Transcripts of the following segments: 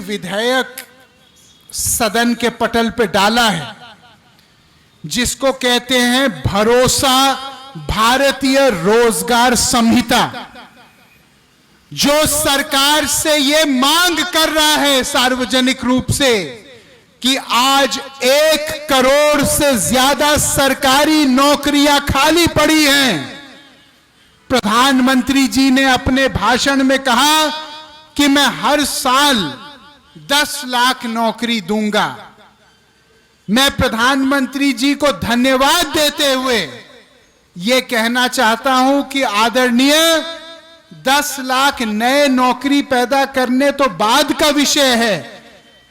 विधेयक सदन के पटल पे डाला है, जिसको कहते हैं भरोसा भारतीय रोजगार संहिता, जो सरकार से ये मांग कर रहा है सार्वजनिक रूप से कि आज 1 करोड़ से ज्यादा सरकारी नौकरियां खाली पड़ी हैं। प्रधानमंत्री जी ने अपने भाषण में कहा कि मैं हर साल 10 लाख नौकरी दूंगा। मैं प्रधानमंत्री जी को धन्यवाद देते हुए यह कहना चाहता हूं कि आदरणीय 10 लाख नए नौकरी पैदा करने तो बाद का विषय है,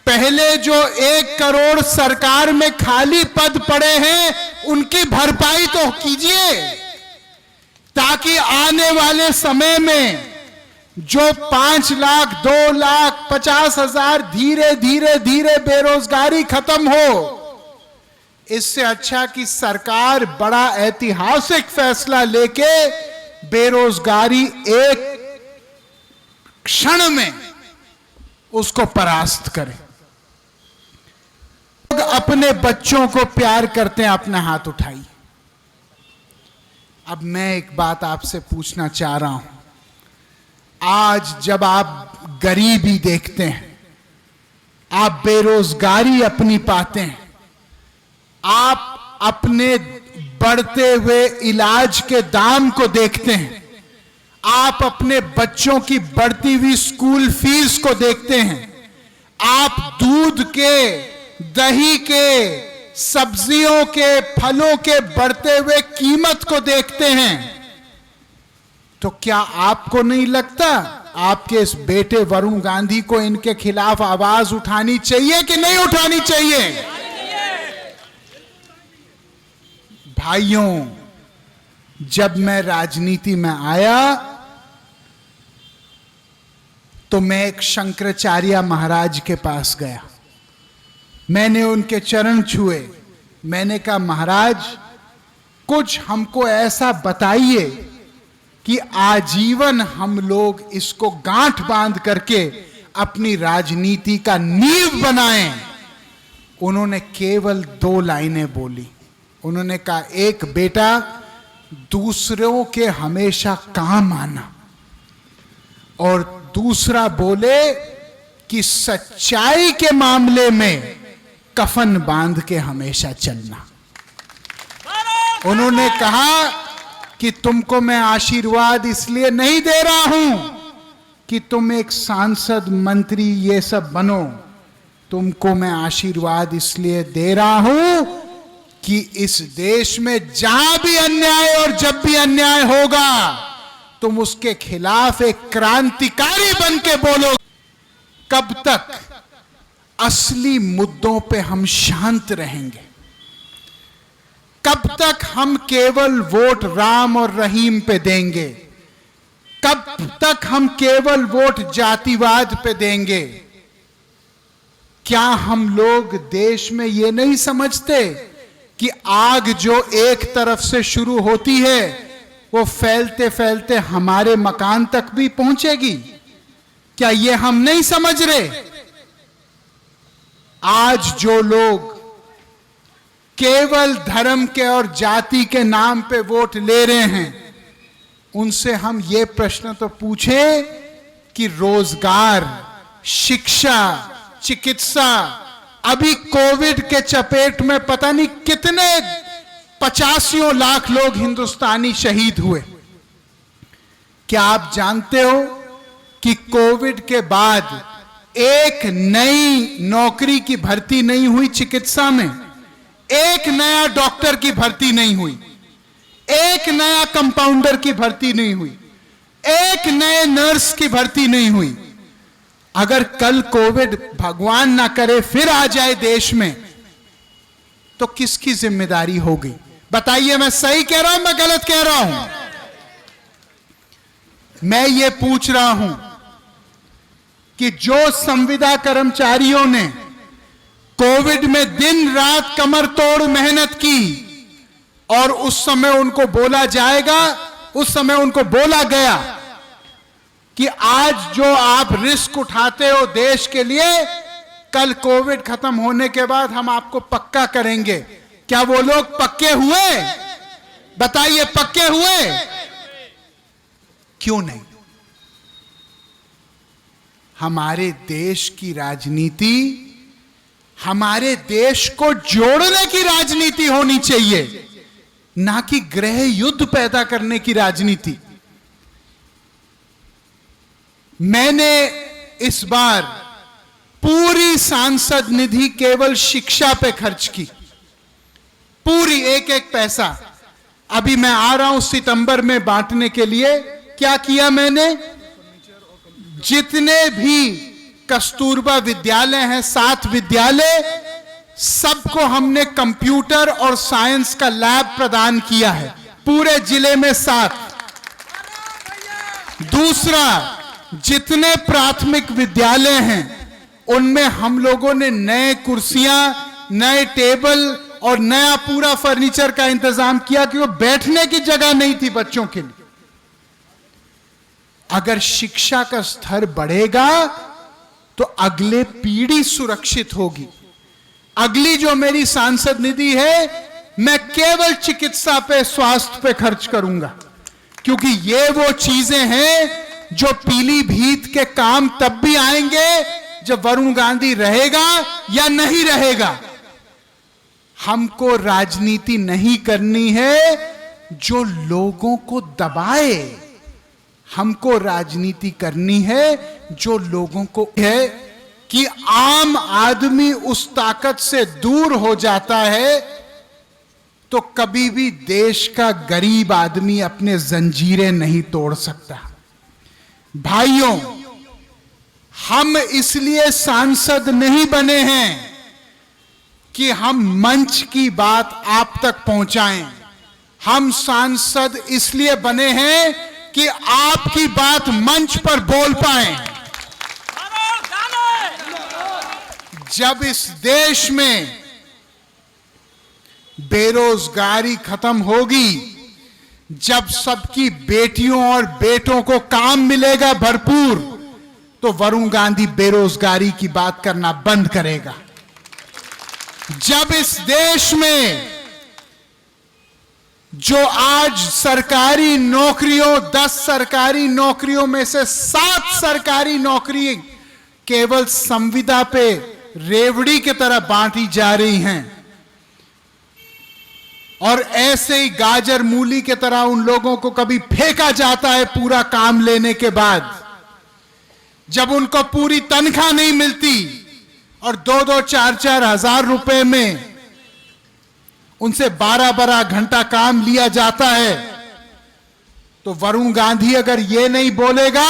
पहले जो 1 करोड़ सरकार में खाली पद पड़े हैं उनकी भरपाई तो कीजिए, ताकि आने वाले समय में जो 5 लाख 2 लाख 50,000 धीरे धीरे धीरे बेरोजगारी खत्म हो। इससे अच्छा कि सरकार बड़ा ऐतिहासिक फैसला लेके बेरोजगारी एक क्षण में उसको परास्त करे। लोग अपने बच्चों को प्यार करते हैं, अपना हाथ उठाइए। अब मैं एक बात आपसे पूछना चाह रहा हूं, आज जब आप गरीबी देखते हैं, आप बेरोजगारी अपनी पाते हैं, आप अपने बढ़ते हुए इलाज के दाम को देखते हैं, आप अपने बच्चों की बढ़ती हुई स्कूल फीस को देखते हैं, आप दूध के, दही के, सब्जियों के, फलों के बढ़ते हुए कीमत को देखते हैं, तो क्या आपको नहीं लगता आपके इस बेटे वरुण गांधी को इनके खिलाफ आवाज उठानी चाहिए कि नहीं उठानी चाहिए? भाइयों, जब मैं राजनीति में आया तो मैं एक शंकराचार्य महाराज के पास गया। मैंने उनके चरण छुए। मैंने कहा, महाराज कुछ हमको ऐसा बताइए कि आजीवन हम लोग इसको गांठ बांध करके अपनी राजनीति का नींव बनाएं। उन्होंने केवल 2 लाइनें बोली। उन्होंने कहा, एक बेटा, दूसरों के हमेशा काम आना, और दूसरा बोले कि सच्चाई के मामले में कफन बांध के हमेशा चलना। उन्होंने कहा कि तुमको मैं आशीर्वाद इसलिए नहीं दे रहा हूं कि तुम एक सांसद, मंत्री ये सब बनो, तुमको मैं आशीर्वाद इसलिए दे रहा हूं कि इस देश में जहां भी अन्याय और जब भी अन्याय होगा तुम उसके खिलाफ एक क्रांतिकारी बन के बोलो। कब तक असली मुद्दों पे हम शांत रहेंगे? कब तक हम केवल वोट राम और रहीम पे देंगे? कब तक हम केवल वोट जातिवाद पे देंगे? क्या हम लोग देश में ये नहीं समझते कि आग जो एक तरफ से शुरू होती है वो फैलते फैलते हमारे मकान तक भी पहुंचेगी? क्या ये हम नहीं समझ रहे? आज जो लोग केवल धर्म के और जाति के नाम पे वोट ले रहे हैं, उनसे हम ये प्रश्न तो पूछें कि रोजगार, शिक्षा, चिकित्सा, अभी कोविड के चपेट में पता नहीं कितने 85 लाख लोग हिंदुस्तानी शहीद हुए। क्या आप जानते हो कि कोविड के बाद एक नई नौकरी की भर्ती नहीं हुई चिकित्सा में? एक नया डॉक्टर की भर्ती नहीं हुई, एक नया कंपाउंडर की भर्ती नहीं हुई, एक नए नर्स की भर्ती नहीं हुई। अगर कल कोविड भगवान ना करे फिर आ जाए देश में, तो किसकी जिम्मेदारी होगी? बताइए, मैं सही कह रहा हूं, मैं गलत कह रहा हूं? मैं ये पूछ रहा हूं कि जो संविदा कर्मचारियों ने कोविड में दिन रात कमर तोड़ मेहनत की और उस समय उनको बोला गया कि आज जो आप रिस्क उठाते हो देश के लिए, कल कोविड खत्म होने के बाद हम आपको पक्का करेंगे। क्या वो लोग पक्के हुए? बताइए, पक्के हुए? क्यों नहीं? हमारे देश की राजनीति, हमारे देश को जोड़ने की राजनीति होनी चाहिए, ना कि गृह युद्ध पैदा करने की राजनीति। मैंने इस बार पूरी सांसद निधि केवल शिक्षा पे खर्च की, पूरी एक एक पैसा। अभी मैं आ रहा हूं सितंबर में बांटने के लिए। क्या किया मैंने? जितने भी कस्तूरबा विद्यालय हैं, 7 विद्यालय, सबको हमने कंप्यूटर और साइंस का लैब प्रदान किया है, पूरे जिले में 7। दूसरा, जितने प्राथमिक विद्यालय हैं उनमें हम लोगों ने नए कुर्सियां, नए टेबल और नया पूरा फर्नीचर का इंतजाम किया, कि वो बैठने की जगह नहीं थी बच्चों के लिए। अगर शिक्षा का स्तर बढ़ेगा तो अगले पीढ़ी सुरक्षित होगी। अगली जो मेरी सांसद निधि है, मैं केवल चिकित्सा पे, स्वास्थ्य पे खर्च करूंगा, क्योंकि ये वो चीजें हैं जो पीलीभीत के काम तब भी आएंगे जब वरुण गांधी रहेगा या नहीं रहेगा। हमको राजनीति नहीं करनी है जो लोगों को दबाए, हमको राजनीति करनी है जो लोगों को है कि आम आदमी उस ताकत से दूर हो जाता है तो कभी भी देश का गरीब आदमी अपने जंजीरें नहीं तोड़ सकता। भाइयों, हम इसलिए सांसद नहीं बने हैं कि हम मंच की बात आप तक पहुंचाएं। हम सांसद इसलिए बने हैं कि आपकी बात मंच पर बोल पाएं। जब इस देश में बेरोजगारी खत्म होगी, जब सबकी बेटियों और बेटों को काम मिलेगा भरपूर, तो वरुण गांधी बेरोजगारी की बात करना बंद करेगा। जब इस देश में जो आज सरकारी नौकरियों, 10 सरकारी नौकरियों में से 7 सरकारी नौकरी केवल संविदा पे रेवड़ी की तरह बांटी जा रही हैं, और ऐसे ही गाजर मूली की तरह उन लोगों को कभी फेंका जाता है पूरा काम लेने के बाद, जब उनको पूरी तनख्वाह नहीं मिलती और 2-2, 4-4 हजार रुपए में उनसे 12-12 घंटा काम लिया जाता है, तो वरुण गांधी अगर ये नहीं बोलेगा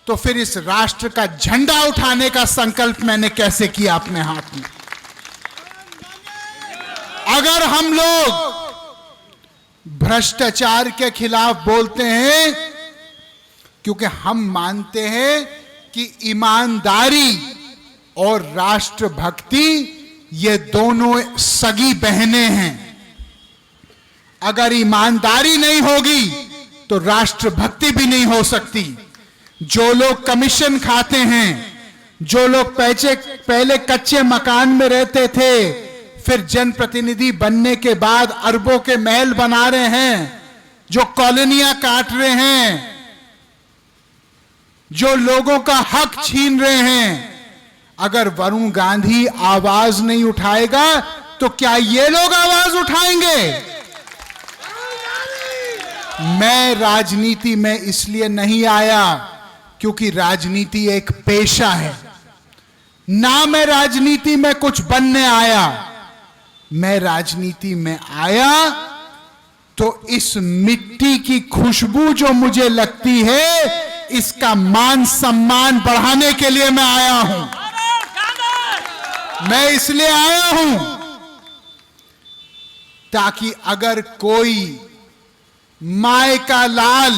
तो फिर इस राष्ट्र का झंडा उठाने का संकल्प मैंने कैसे किया अपने हाथ में। अगर हम लोग भ्रष्टाचार के खिलाफ बोलते हैं, क्योंकि हम मानते हैं कि ईमानदारी और राष्ट्रभक्ति ये दोनों सगी बहनें हैं। अगर ईमानदारी नहीं होगी तो राष्ट्रभक्ति भी नहीं हो सकती। जो लोग कमीशन खाते हैं, जो लोग पहले कच्चे मकान में रहते थे, फिर जनप्रतिनिधि बनने के बाद अरबों के महल बना रहे हैं, जो कॉलोनियां काट रहे हैं, जो लोगों का हक छीन रहे हैं, अगर वरुण गांधी आवाज नहीं उठाएगा तो क्या ये लोग आवाज उठाएंगे? मैं राजनीति में इसलिए नहीं आया क्योंकि राजनीति एक पेशा है, ना मैं राजनीति में कुछ बनने आया। मैं राजनीति में आया तो इस मिट्टी की खुशबू जो मुझे लगती है, इसका मान सम्मान बढ़ाने के लिए मैं आया हूं। मैं इसलिए आया हूं ताकि अगर कोई माय का लाल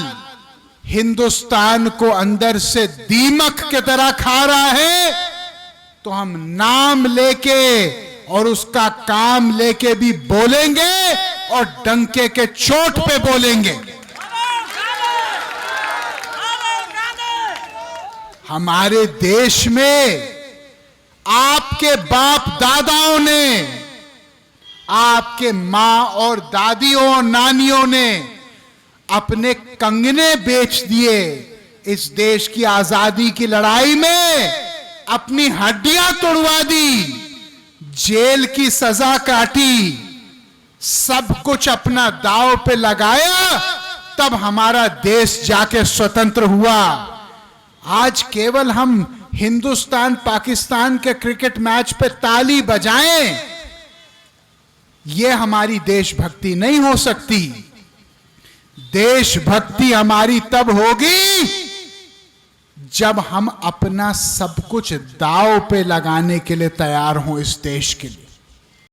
हिंदुस्तान को अंदर से दीमक की तरह खा रहा है, तो हम नाम लेके और उसका काम लेके भी बोलेंगे और डंके के चोट पे बोलेंगे। हमारे देश में आपके बाप दादाओं ने, आपके मां और दादियों और नानियों ने अपने कंगने बेच दिए, इस देश की आजादी की लड़ाई में अपनी हड्डियां तोड़वा दी, जेल की सजा काटी, सब कुछ अपना दांव पे लगाया, तब हमारा देश जाके स्वतंत्र हुआ। आज केवल हम हिंदुस्तान पाकिस्तान के क्रिकेट मैच पे ताली बजाएं, यह हमारी देशभक्ति नहीं हो सकती। देशभक्ति हमारी तब होगी जब हम अपना सब कुछ दांव पे लगाने के लिए तैयार हों इस देश के लिए।